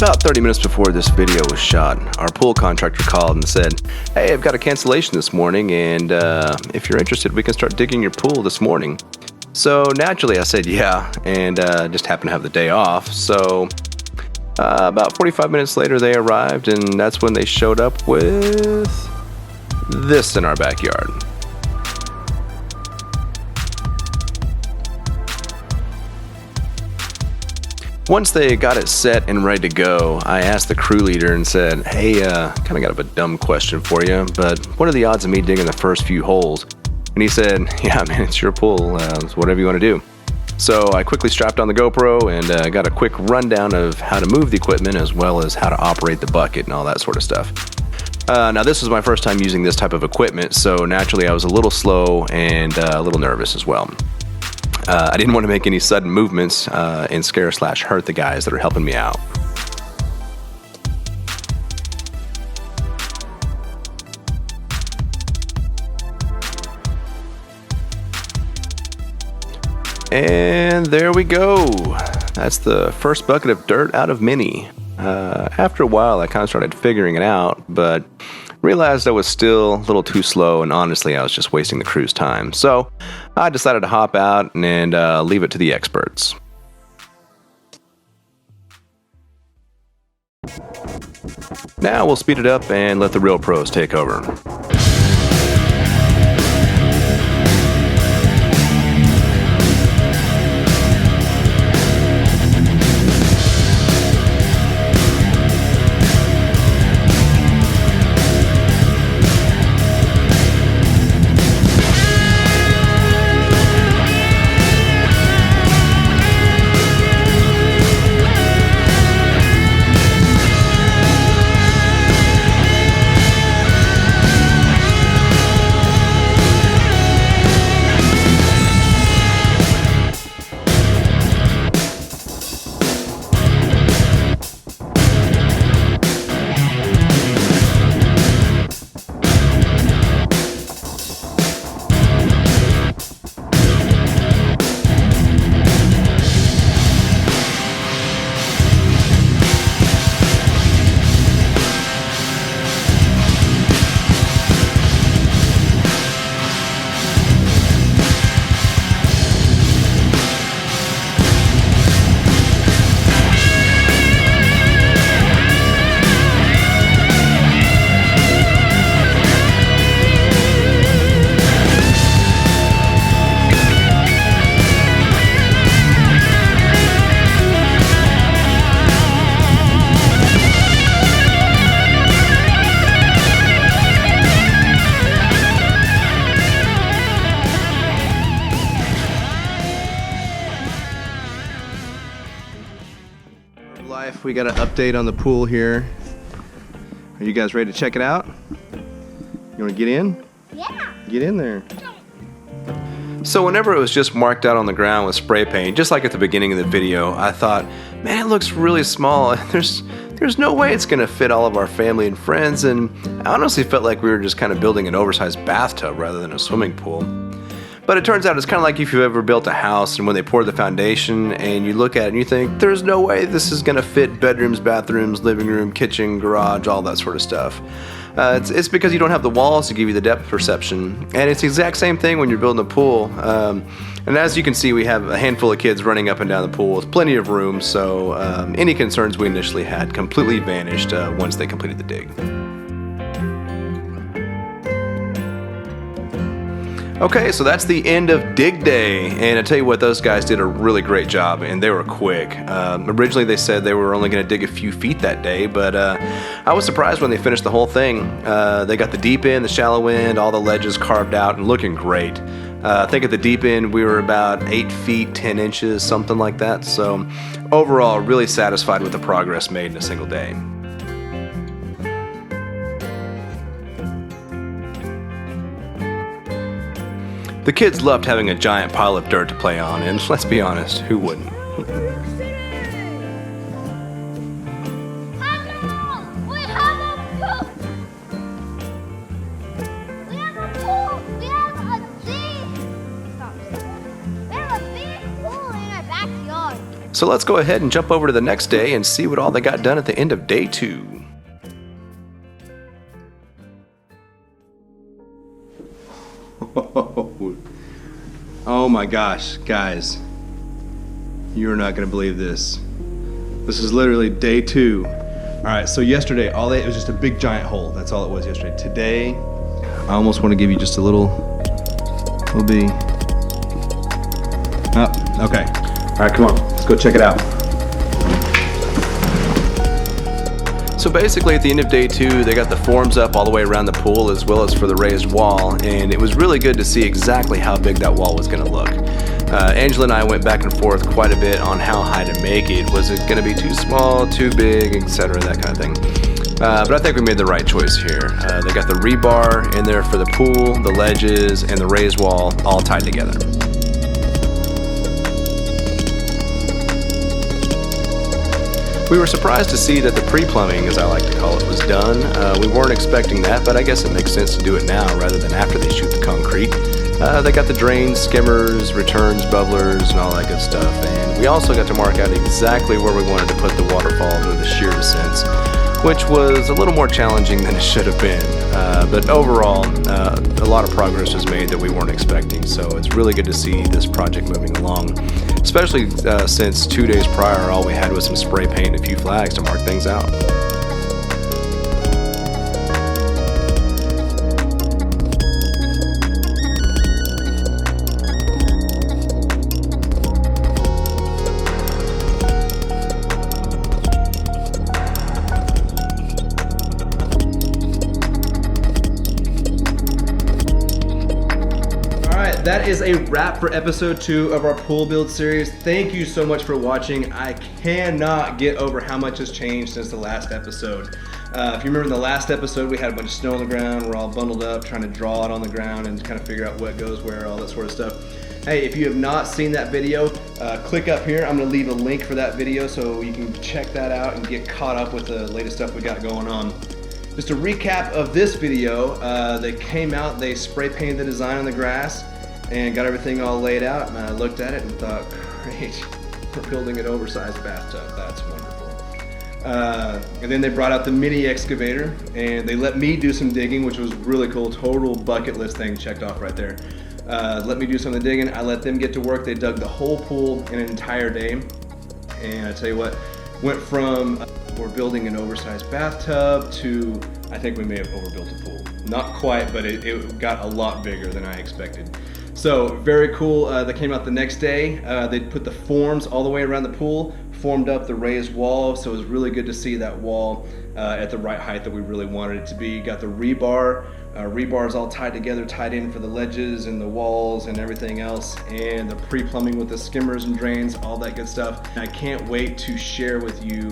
About 30 minutes before this video was shot, our pool contractor called and said, "Hey, I've got a cancellation this morning, and if you're interested, we can start digging your pool this morning." So naturally I said yeah, and just happened to have the day off. So about 45 minutes later they arrived, and that's when they showed up with this in our backyard. Once they got it set and ready to go, I asked the crew leader and said, "Hey, kind of got a dumb question for you, but what are the odds of me digging the first few holes?" And he said, "Yeah, man, it's your pool, it's whatever you want to do." So I quickly strapped on the GoPro and got a quick rundown of how to move the equipment as well as how to operate the bucket and all that sort of stuff. Now this was my first time using this type of equipment, so naturally I was a little slow and a little nervous as well. I didn't want to make any sudden movements and scare/hurt the guys that are helping me out. And there we go. That's the first bucket of dirt out of many. After a while I kind of started figuring it out, but realized I was still a little too slow, and honestly I was just wasting the crew's time. So I decided to hop out and leave it to the experts. Now we'll speed it up and let the real pros take over. We got an update on the pool here. Are you guys ready to check it out? You want to get in? Yeah. Get in there. So whenever it was just marked out on the ground with spray paint, just like at the beginning of the video, I thought, man, it looks really small. There's no way it's gonna fit all of our family and friends, and I honestly felt like we were just kind of building an oversized bathtub rather than a swimming pool. But it turns out it's kind of like if you've ever built a house and when they pour the foundation and you look at it and you think, there's no way this is going to fit bedrooms, bathrooms, living room, kitchen, garage, all that sort of stuff. It's because you don't have the walls to give you the depth perception. And it's the exact same thing when you're building a pool. And as you can see, we have a handful of kids running up and down the pool with plenty of room, so any concerns we initially had completely vanished once they completed the dig. Okay, so that's the end of dig day, and I tell you what, those guys did a really great job, and they were quick. Originally they said they were only going to dig a few feet that day, but I was surprised when they finished the whole thing. They got the deep end, the shallow end, all the ledges carved out and looking great. I think at the deep end we were about 8 feet 10 inches, something like that, so overall really satisfied with the progress made in a single day. The kids loved having a giant pile of dirt to play on, and let's be honest, who wouldn't? So let's go ahead and jump over to the next day and see what all they got done at the end of day 2. Oh my gosh, guys. You're not gonna believe this. This is literally day 2. All right, so yesterday, it was just a big giant hole. That's all it was yesterday. Today, I almost want to give you just a little bit. Oh, okay. All right, come on, let's go check it out. So basically at the end of day 2, they got the forms up all the way around the pool as well as for the raised wall, and it was really good to see exactly how big that wall was gonna look. Angela and I went back and forth quite a bit on how high to make it. Was it gonna be too small, too big, etc., that kind of thing. But I think we made the right choice here. They got the rebar in there for the pool, the ledges, and the raised wall all tied together. We were surprised to see that the pre-plumbing, as I like to call it, was done. We weren't expecting that, but I guess it makes sense to do it now rather than after they shoot the concrete. They got the drains, skimmers, returns, bubblers, and all that good stuff. And we also got to mark out exactly where we wanted to put the waterfalls or the shear descents, which was a little more challenging than it should have been. But overall, a lot of progress was made that we weren't expecting. So it's really good to see this project moving along, especially since 2 days prior, all we had was some spray paint and a few flags to mark things out. That is a wrap for episode 2 of our pool build series. Thank you so much for watching. I cannot get over how much has changed since the last episode. If you remember in the last episode, we had a bunch of snow on the ground. We're all bundled up trying to draw it on the ground and kind of figure out what goes where, all that sort of stuff. Hey, if you have not seen that video, click up here. I'm gonna leave a link for that video so you can check that out and get caught up with the latest stuff we got going on. Just a recap of this video, they came out, they spray painted the design on the grass and got everything all laid out, and I looked at it and thought, great, we're building an oversized bathtub. That's wonderful. And then they brought out the mini excavator, and they let me do some digging, which was really cool. Total bucket list thing checked off right there. Let me do some of the digging. I let them get to work. They dug the whole pool in an entire day, and I tell you what, went from we're building an oversized bathtub to I think we may have overbuilt a pool. Not quite, but it got a lot bigger than I expected. So very cool. They came out the next day. They put the forms all the way around the pool, formed up the raised wall, so it was really good to see that wall at the right height that we really wanted it to be. Got the rebar. Rebars all tied together, tied in for the ledges and the walls and everything else, and the pre-plumbing with the skimmers and drains, all that good stuff. I can't wait to share with you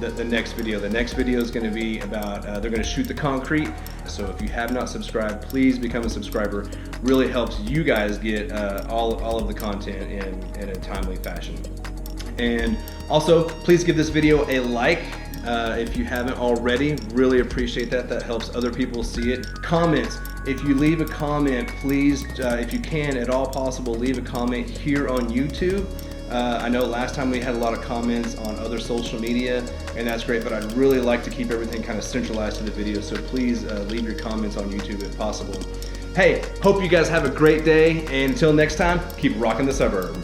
the next video. The next video is going to be about, they're going to shoot the concrete. So if you have not subscribed, please become a subscriber. Really helps you guys get all of the content in a timely fashion. And also, please give this video a like. If you haven't already, really appreciate that. That helps other people see it. Comments. If you leave a comment, please, if you can at all possible, leave a comment here on YouTube. I know last time we had a lot of comments on other social media, and that's great, but I'd really like to keep everything kind of centralized to the video, so please leave your comments on YouTube if possible. Hey, hope you guys have a great day, and until next time, keep rocking the suburb.